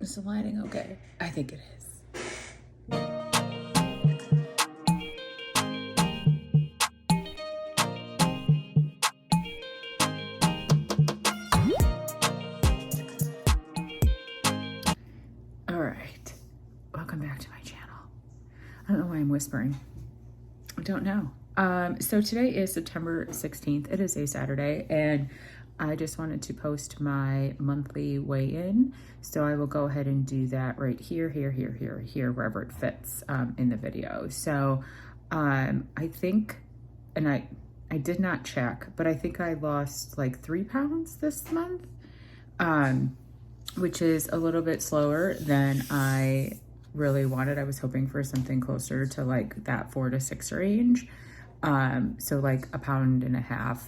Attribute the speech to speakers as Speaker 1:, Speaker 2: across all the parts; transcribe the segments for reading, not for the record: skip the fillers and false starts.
Speaker 1: Is the lighting okay? I think it is. All right. Welcome back to my channel. I don't know why I'm whispering. I don't know. So today is September 16th. It is a Saturday, and I just wanted to post my monthly weigh-in. So I will go ahead and do that right here, wherever it fits in the video. So I think, and I did not check, but I think I lost like 3 pounds this month, which is a little bit slower than I really wanted. I was hoping for something closer to like that 4 to 6 range. So like 1.5 pounds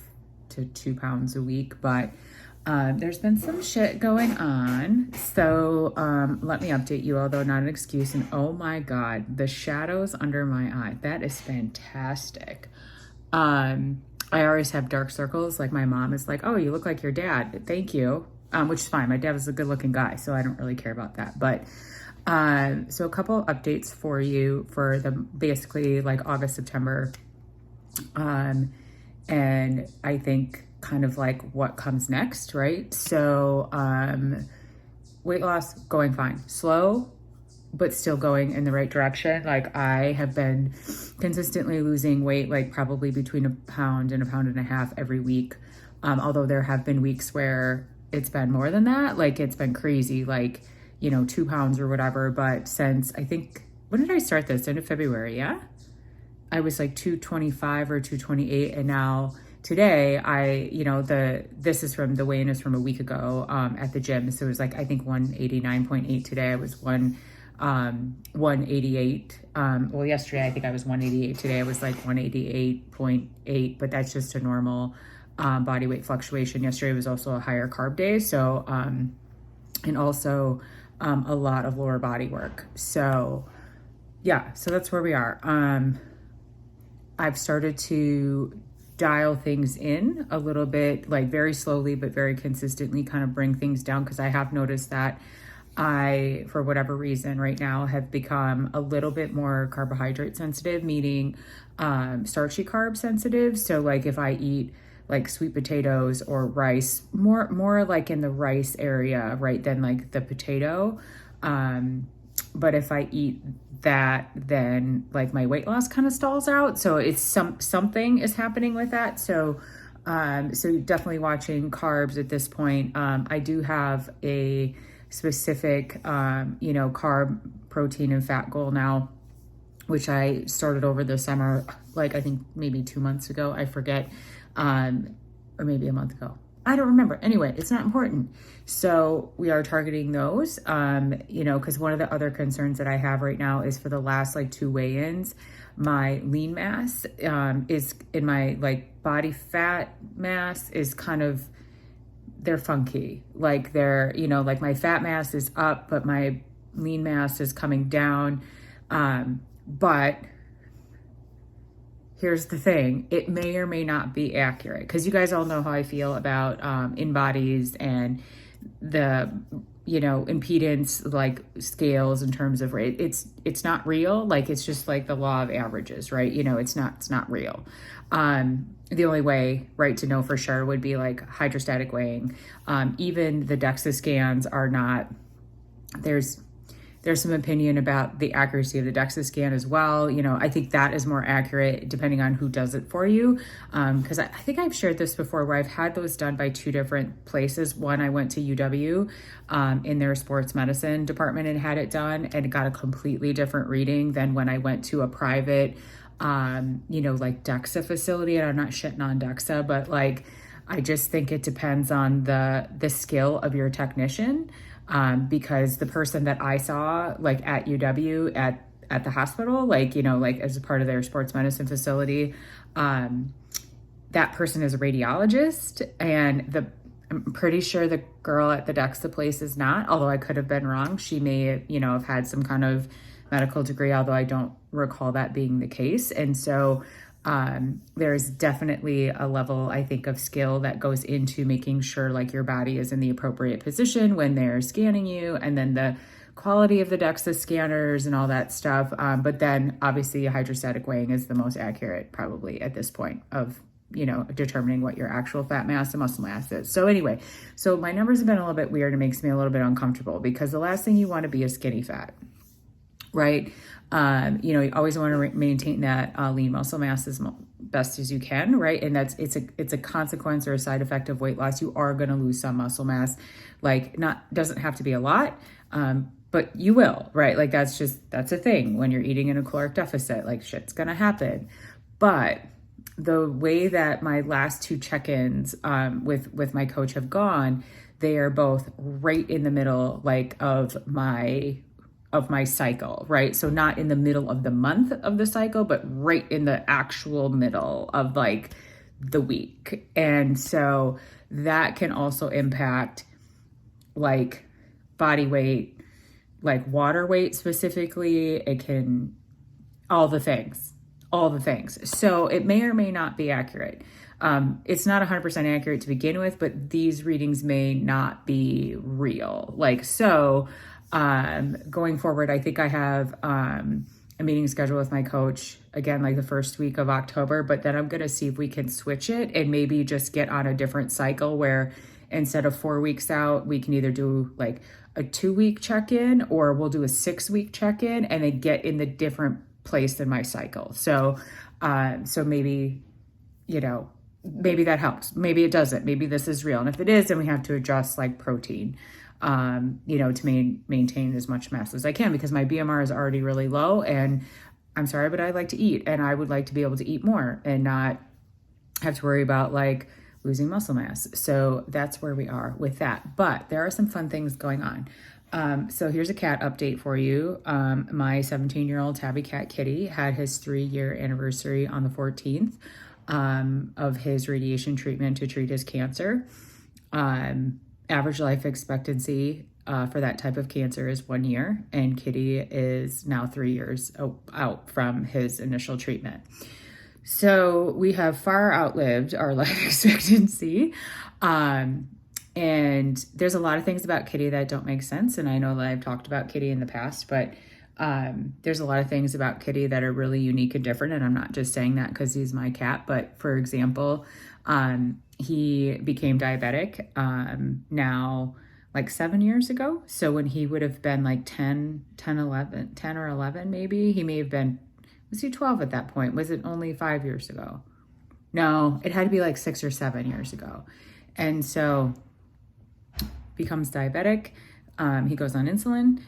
Speaker 1: to 2 pounds a week, but there's been some shit going on. So let me update you, although not an excuse. And oh my God, the shadows under my eye, that is fantastic. I always have dark circles. Like my mom is like, oh, you look like your dad. Thank you. Which is fine. My dad was a good looking guy, so I don't really care about that. But so a couple updates for you for the basically like August, September. And I think kind of like what comes next, right? So weight loss going fine, slow, but still going in the right direction. Like I have been consistently losing weight, like probably between 1 pound and 1.5 pounds every week. Although there have been weeks where it's been more than that. Like it's been crazy, like, 2 pounds or whatever. But since I think, when did I start this? End of February, yeah? I was like 225 or 228. And now today this is from, the weigh-in is from a week ago at the gym. So it was like, I think 189.8 today. I was 188. Well, yesterday, I think I was 188. Today I was like 188.8, but that's just a normal body weight fluctuation. Yesterday was also a higher carb day. So, and also a lot of lower body work. So yeah, so that's where we are. I've started to dial things in a little bit, like very slowly, but very consistently kind of bring things down. Cause I have noticed that I, for whatever reason right now, have become a little bit more carbohydrate sensitive, meaning starchy carb sensitive. So like if I eat like sweet potatoes or rice, more like in the rice area, right, than like the potato. But if I eat that, then like my weight loss kind of stalls out. So it's something is happening with that. So so definitely watching carbs at this point. I do have a specific carb, protein, and fat goal now, which I started over the summer, like I think maybe 2 months ago, I forget, or maybe a month ago. I don't remember. Anyway, it's not important. So we are targeting those, because one of the other concerns that I have right now is for the last like 2 weigh-ins, my lean mass is in my like body fat mass is kind of, they're funky. Like they're, like my fat mass is up, but my lean mass is coming down. But here's the thing, it may or may not be accurate, because you guys all know how I feel about in bodies and the impedance like scales in terms of rate. It's not real. Like it's just like the law of averages, right? It's not real. The only way, right, to know for sure would be like hydrostatic weighing. Even the DEXA scans are not, there's some opinion about the accuracy of the DEXA scan as well. I think that is more accurate depending on who does it for you. Because I think I've shared this before where I've had those done by 2 different places. One, I went to UW in their sports medicine department and had it done, and it got a completely different reading than when I went to a private, like DEXA facility. And I'm not shitting on DEXA, but like, I just think it depends on the skill of your technician. Because the person that I saw like at UW at the hospital, like as a part of their sports medicine facility, that person is a radiologist, and I'm pretty sure the girl at the DEXA place is not, although I could have been wrong. She may, have had some kind of medical degree, although I don't recall that being the case. And so there's definitely a level, I think, of skill that goes into making sure like your body is in the appropriate position when they're scanning you, and then the quality of the DEXA scanners and all that stuff. But then obviously hydrostatic weighing is the most accurate probably at this point of, determining what your actual fat mass and muscle mass is. So anyway, so my numbers have been a little bit weird. It makes me a little bit uncomfortable because the last thing you want to be is skinny fat, right? You always want to maintain that lean muscle mass as best as you can, right? And it's a consequence or a side effect of weight loss. You are going to lose some muscle mass, doesn't have to be a lot, but you will, right? Like that's a thing when you're eating in a caloric deficit, like shit's going to happen. But the way that my last two check-ins with my coach have gone, they are both right in the middle, like of my cycle, right? So not in the middle of the month of the cycle, but right in the actual middle of like the week. And so that can also impact like body weight, like water weight specifically. It can, all the things. So it may or may not be accurate. It's not 100% accurate to begin with, but these readings may not be real. Going forward, I think I have a meeting scheduled with my coach again, like the first week of October, but then I'm going to see if we can switch it and maybe just get on a different cycle where instead of 4 weeks out, we can either do like a 2-week check-in or we'll do a 6-week check-in and then get in the different place than my cycle. So maybe, maybe that helps. Maybe it doesn't. Maybe this is real. And if it is, then we have to adjust like protein, to maintain as much mass as I can because my BMR is already really low and I'm sorry, but I like to eat and I would like to be able to eat more and not have to worry about like losing muscle mass. So that's where we are with that. But there are some fun things going on. So here's a cat update for you. My 17-year-old tabby cat Kitty had his 3-year anniversary on the 14th of his radiation treatment to treat his cancer. Average life expectancy for that type of cancer is 1 year, and Kitty is now 3 years out from his initial treatment. So we have far outlived our life expectancy. And there's a lot of things about Kitty that don't make sense. And I know that I've talked about Kitty in the past, but there's a lot of things about Kitty that are really unique and different. And I'm not just saying that because he's my cat, but for example, he became diabetic now like 7 years ago. So when he would have been like 10 or 11, maybe, he may have been, was he 12 at that point? Was it only 5 years ago? No, it had to be like 6 or 7 years ago. And so becomes diabetic. He goes on insulin.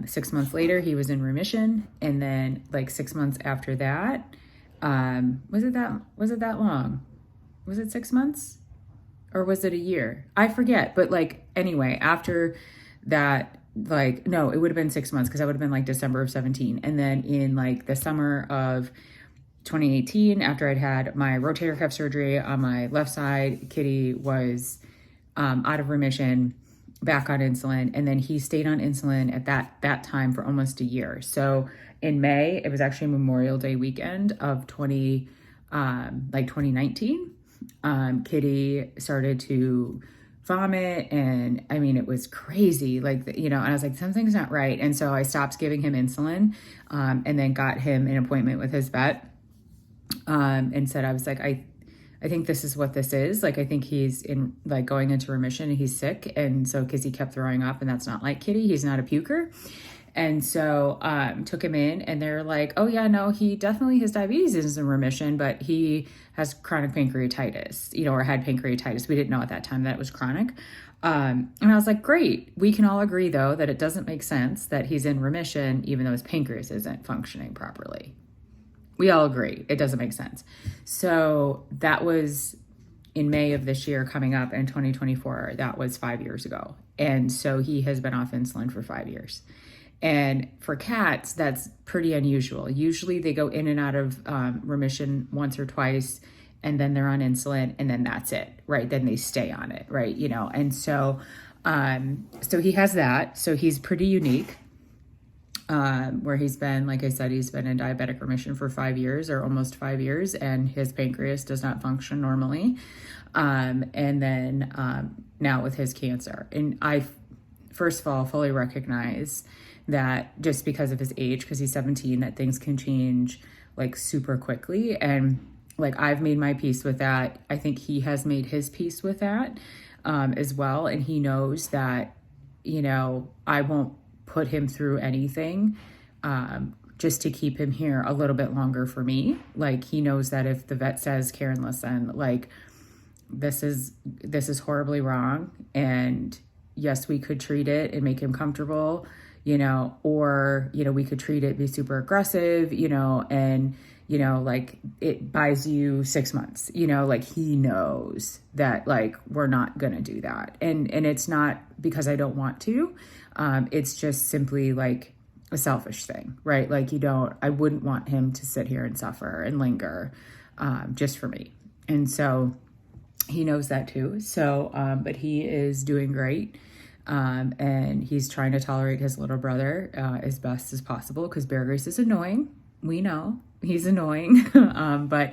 Speaker 1: 6 months later, he was in remission. And then like 6 months after that, was it that long? Was it 6 months or was it a year? I forget. But like, anyway, after that, like, no, it would have been 6 months because that would have been like December of 17. And then in like the summer of 2018, after I'd had my rotator cuff surgery on my left side, Kitty was out of remission, back on insulin, and then he stayed on insulin at that time for almost a year. So in May, it was actually Memorial Day weekend of 2019. Kitty started to vomit, and I mean, it was crazy. And I was like, something's not right. And so I stopped giving him insulin, and then got him an appointment with his vet, and said, I was like, I think this is what this is. Like, I think he's in like going into remission and he's sick. And so, cause he kept throwing up, and that's not like Kitty. He's not a puker. And so, took him in, and they're like, oh yeah, no, his diabetes is in remission, but he has chronic pancreatitis, or had pancreatitis. We didn't know at that time that it was chronic. And I was like, great. We can all agree though, that it doesn't make sense that he's in remission, even though his pancreas isn't functioning properly. We all agree. It doesn't make sense. So that was in May of this year coming up in 2024. That was 5 years ago. And so he has been off insulin for 5 years. And for cats, that's pretty unusual. Usually they go in and out of remission once or twice, and then they're on insulin, and then that's it, right? Then they stay on it, right? And so, so he has that. So he's pretty unique. where he's been, like I said, he's been in diabetic remission for 5 years or almost 5 years, and his pancreas does not function normally. And then now with his cancer. And I, first of all, fully recognize that just because of his age, because he's 17, that things can change like super quickly. And like I've made my peace with that. I think he has made his peace with that as well. And he knows that, you know, I won't put him through anything just to keep him here a little bit longer for me. Like he knows that if the vet says, Karen, listen, like this is horribly wrong, and yes, we could treat it and make him comfortable, you know, or, you know, we could treat it, be super aggressive, you know, and, you know, like it buys you 6 months, you know, like he knows that like we're not going to do that. And it's not because I don't want to. It's just simply like a selfish thing, right? Like I wouldn't want him to sit here and suffer and linger just for me. And so he knows that too. So, but he is doing great. And he's trying to tolerate his little brother as best as possible, because Bear Grylls is annoying. We know he's annoying. But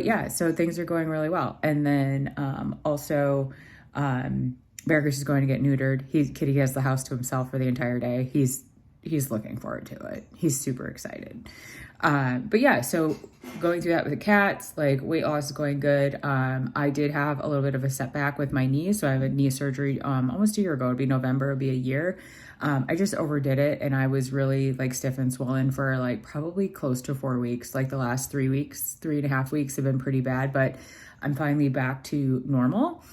Speaker 1: yeah, so things are going really well. And then also Bear Grylls is going to get neutered. Kitty has the house to himself for the entire day. He's looking forward to it. He's super excited. But yeah, so going through that with the cats, like weight loss is going good. I did have a little bit of a setback with my knee. So I have a knee surgery almost a year ago. It'd be November, it'd be a year. I just overdid it, and I was really like stiff and swollen for like probably close to 4 weeks. Like the last 3.5 weeks have been pretty bad, but I'm finally back to normal.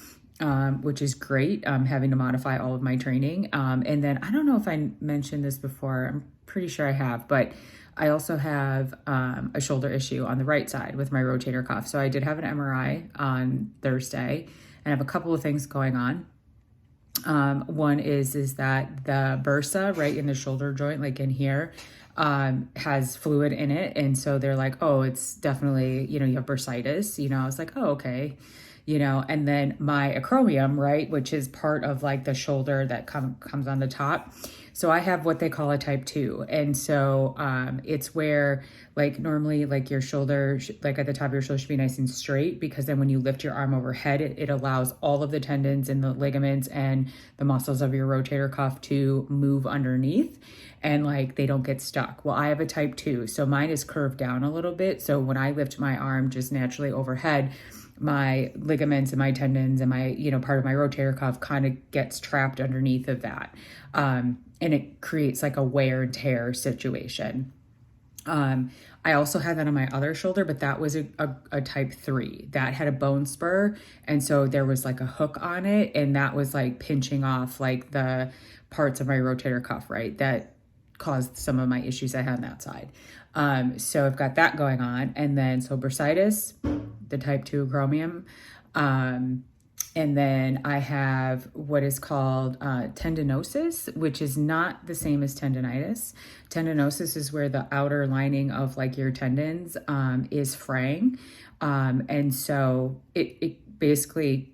Speaker 1: Which is great. Having to modify all of my training. And then I don't know if I mentioned this before, I'm pretty sure I have, but I also have a shoulder issue on the right side with my rotator cuff. So I did have an MRI on Thursday, and I have a couple of things going on. One is that the bursa right in the shoulder joint, like in here, has fluid in it. And so they're like, oh, it's definitely, you know, you have bursitis. You know, I was like, oh, okay. You know, and then my acromion, right, which is part of like the shoulder that comes on the top. So I have what they call a type 2. And so it's where like normally like your shoulder, like at the top of your shoulder should be nice and straight, because then when you lift your arm overhead, it allows all of the tendons and the ligaments and the muscles of your rotator cuff to move underneath, and like they don't get stuck. Well, I have a type 2. So mine is curved down a little bit. So when I lift my arm just naturally overhead, my ligaments and my tendons and my, you know, part of my rotator cuff kind of gets trapped underneath of that. And it creates like a wear and tear situation. I also had that on my other shoulder, but that was a type 3 that had a bone spur. And so there was like a hook on it, and that was like pinching off like the parts of my rotator cuff, right? That caused some of my issues I had on that side. So I've got that going on. And then, so bursitis, the type 2 acromion. And then I have what is called tendinosis, which is not the same as tendinitis. Tendinosis is where the outer lining of like your tendons is fraying. And so it basically,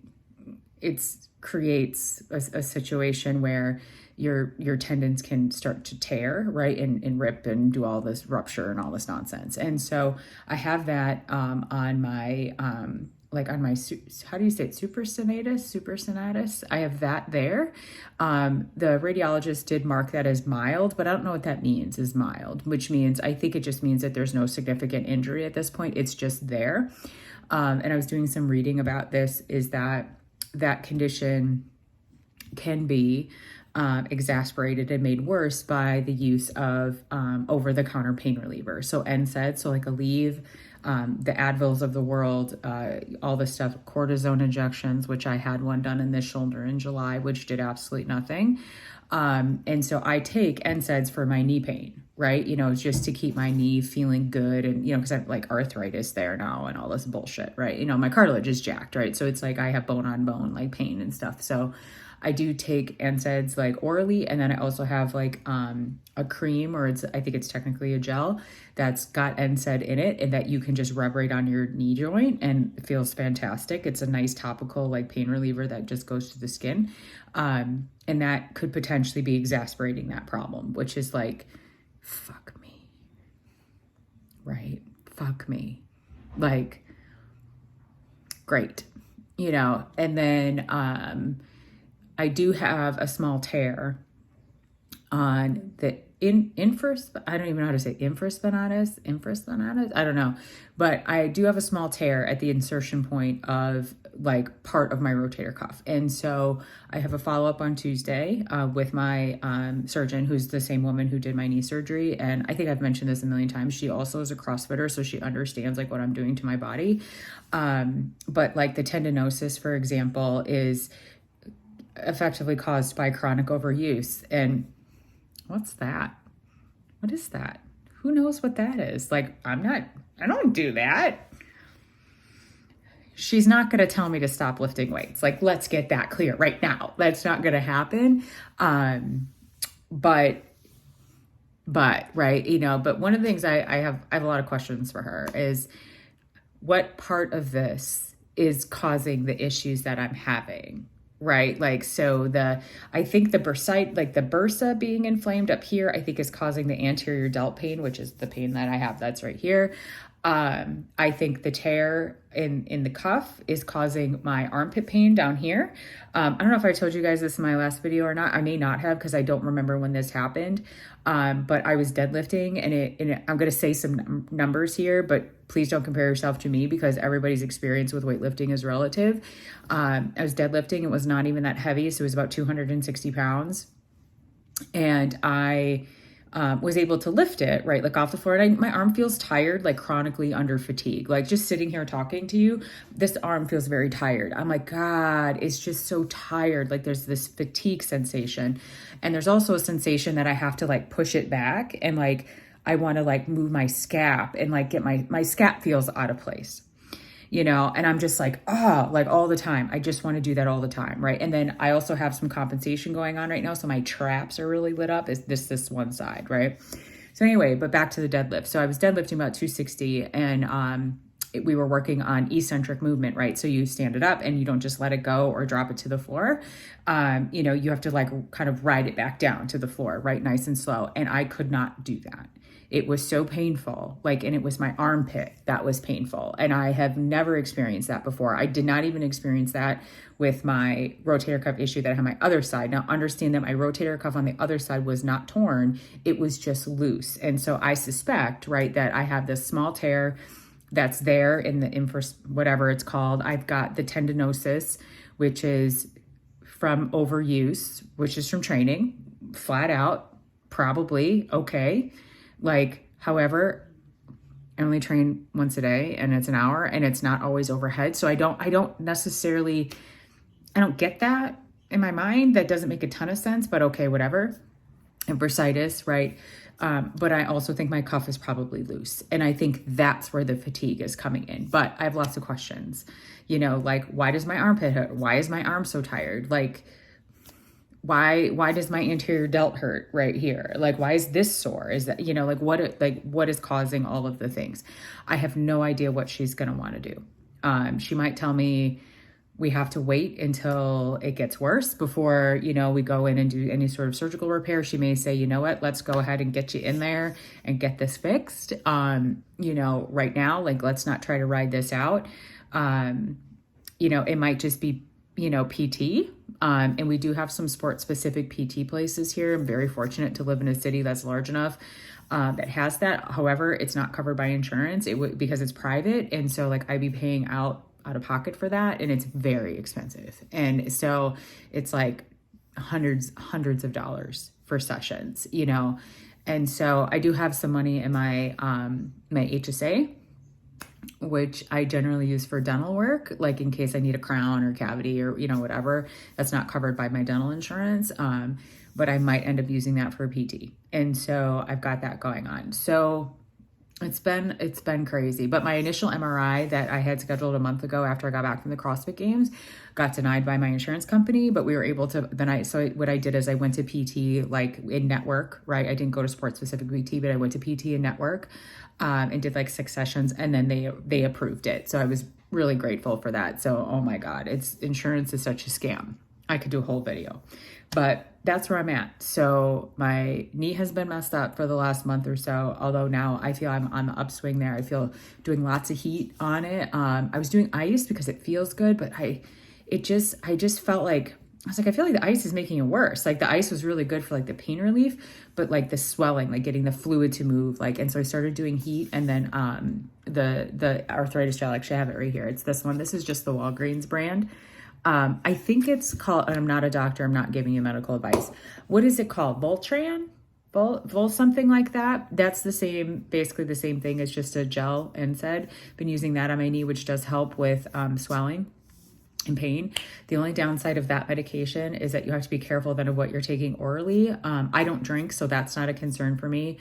Speaker 1: creates a situation where your tendons can start to tear, right, and rip and do all this rupture and all this nonsense. And so I have that on my how do you say it? Supraspinatus. I have that there. The radiologist did mark that as mild, but I don't know what that means, is mild, which means, I think it just means that there's no significant injury at this point. It's just there. And I was doing some reading about this, is that condition can be exasperated and made worse by the use of over-the-counter pain reliever. So NSAIDs, so like Aleve, the Advils of the world, all the stuff, cortisone injections, which I had one done in this shoulder in July, which did absolutely nothing. And so I take NSAIDs for my knee pain, right? You know, just to keep my knee feeling good. And, you know, because I have like arthritis there now and all this bullshit, right? You know, my cartilage is jacked, right? So it's like I have bone on bone, like pain and stuff. So I do take NSAIDs like orally, and then I also have like a cream, or I think it's technically a gel that's got NSAID in it, and that you can just rub right on your knee joint, and it feels fantastic. It's a nice topical like pain reliever that just goes to the skin, and that could potentially be exacerbating that problem, which is like, fuck me, right? Fuck me, like, great, you know. And then I do have a small tear on the I don't even know how to say infraspinatus. I don't know, but I do have a small tear at the insertion point of like part of my rotator cuff. And so I have a follow-up on Tuesday with my surgeon, who's the same woman who did my knee surgery. And I think I've mentioned this a million times. She also is a CrossFitter, so she understands like what I'm doing to my body. But like the tendinosis, for example, is effectively caused by chronic overuse. And what's that? What is that? Who knows what that is? Like, I don't do that. She's not going to tell me to stop lifting weights. Like, let's get that clear right now. That's not going to happen. But right, you know, but one of the things I have a lot of questions for her is, what part of this is causing the issues that I'm having? Right? Like, so I think the bursite, like the bursa being inflamed up here, I think is causing the anterior delt pain, which is the pain that I have. That's right here. I think the tear in the cuff is causing my armpit pain down here. I don't know if I told you guys this in my last video or not. I may not have, because I don't remember when this happened. But I was deadlifting, and I'm going to say some numbers here, but please don't compare yourself to me, because everybody's experience with weightlifting is relative. I was deadlifting. It was not even that heavy. So it was about 260 pounds. And I was able to lift it, right, like off the floor. And my arm feels tired, like chronically under fatigue. Like just sitting here talking to you, this arm feels very tired. I'm like, God, it's just so tired. Like there's this fatigue sensation. And there's also a sensation that I have to like push it back. And like, I want to like move my scap and like get my scap feels out of place, you know? And I'm just like, like all the time. I just want to do that all the time. Right. And then I also have some compensation going on right now. So my traps are really lit up. Is this one side. Right. So anyway, but back to the deadlift. So I was deadlifting about 260, and we were working on eccentric movement, right? So you stand it up and you don't just let it go or drop it to the floor. You know, you have to like kind of ride it back down to the floor, right? Nice and slow. And I could not do that. It was so painful, like, and it was my armpit that was painful. And I have never experienced that before. I did not even experience that with my rotator cuff issue that I had on my other side. Now, understand that my rotator cuff on the other side was not torn. It was just loose. And so I suspect, right, that I have this small tear that's there in the whatever it's called. I've got the tendinosis, which is from overuse, which is from training, flat out, probably, okay. Like, however, I only train once a day, and it's an hour, and it's not always overhead. So I don't get that in my mind. That doesn't make a ton of sense, but okay, whatever. And bursitis, right? But I also think my cuff is probably loose. And I think that's where the fatigue is coming in. But I have lots of questions, you know, like, why does my armpit hurt? Why is my arm so tired? Like, why does my anterior delt hurt right here? Like, why is this sore? Is that, you know, like what is causing all of the things? I have no idea what she's going to want to do. She might tell me we have to wait until it gets worse before, you know, we go in and do any sort of surgical repair. She may say, you know what, let's go ahead and get you in there and get this fixed. You know, right now, like, let's not try to ride this out. You know, it might just be, you know, PT. And we do have some sport specific PT places here. I'm very fortunate to live in a city that's large enough that has that. However, it's not covered by insurance because it's private. And so like I'd be paying out of pocket for that, and it's very expensive. And so it's like hundreds of dollars for sessions, you know. And so I do have some money in my my HSA, which I generally use for dental work, like in case I need a crown or cavity or, you know, whatever. That's not covered by my dental insurance, but I might end up using that for PT. And so I've got that going on. So It's been crazy. But my initial MRI that I had scheduled a month ago after I got back from the CrossFit games got denied by my insurance company, but we were able to what I did is I went to PT like in network, right? I didn't go to sports specific PT, but I went to PT in network and did like 6 sessions, and then they approved it. So I was really grateful for that. So oh my God, insurance is such a scam. I could do a whole video, but that's where I'm at. So my knee has been messed up for the last month or so, although now I feel I'm on the upswing there. I feel doing lots of heat on it. I was doing ice because it feels good, but I just felt like, I was like, I feel like the ice is making it worse. Like the ice was really good for like the pain relief, but like the swelling, like getting the fluid to move, like, and so I started doing heat, and then the arthritis gel, actually I have it right here. It's this one. This is just the Walgreens brand. I think it's called, and I'm not a doctor, I'm not giving you medical advice. What is it called? Voltran? Vol something like that. That's the same, basically the same thing as just a gel NSAID. Been using that on my knee, which does help with swelling and pain. The only downside of that medication is that you have to be careful then of what you're taking orally. I don't drink, so that's not a concern for me.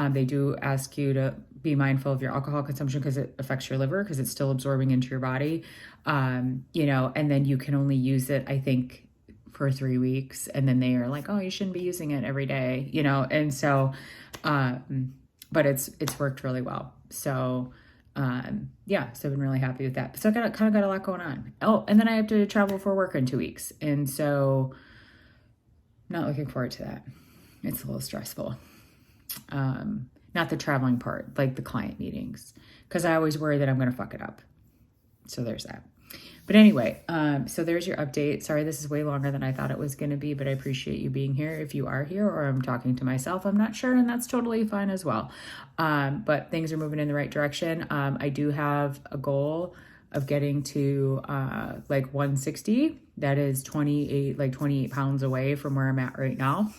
Speaker 1: They do ask you to be mindful of your alcohol consumption because it affects your liver, because it's still absorbing into your body. You know, and then you can only use it, I think, for 3 weeks. And then they are like, oh, you shouldn't be using it every day, you know? And so, but it's worked really well. So, yeah, so I've been really happy with that. So I kind of got a lot going on. Oh, and then I have to travel for work in 2 weeks. And so not looking forward to that. It's a little stressful. Not the traveling part, like the client meetings, because I always worry that I'm going to fuck it up. So there's that. But anyway, so there's your update. Sorry, this is way longer than I thought it was going to be, but I appreciate you being here. If you are here, or I'm talking to myself, I'm not sure, and that's totally fine as well. But things are moving in the right direction. I do have a goal of getting to like 160. That is 28 pounds away from where I'm at right now.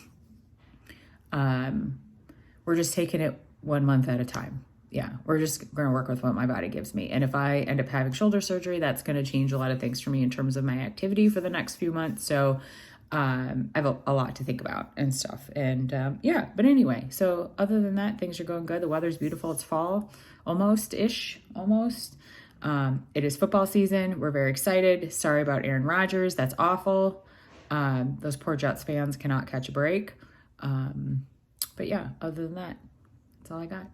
Speaker 1: We're just taking it 1 month at a time. Yeah, we're just going to work with what my body gives me. And if I end up having shoulder surgery, that's going to change a lot of things for me in terms of my activity for the next few months. So I have a lot to think about and stuff. And yeah, but anyway, so other than that, things are going good. The weather's beautiful. It's fall, almost. It is football season. We're very excited. Sorry about Aaron Rodgers. That's awful. Those poor Jets fans cannot catch a break. But yeah, other than that, that's all I got.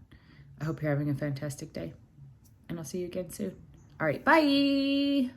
Speaker 1: I hope you're having a fantastic day, and I'll see you again soon. All right, bye.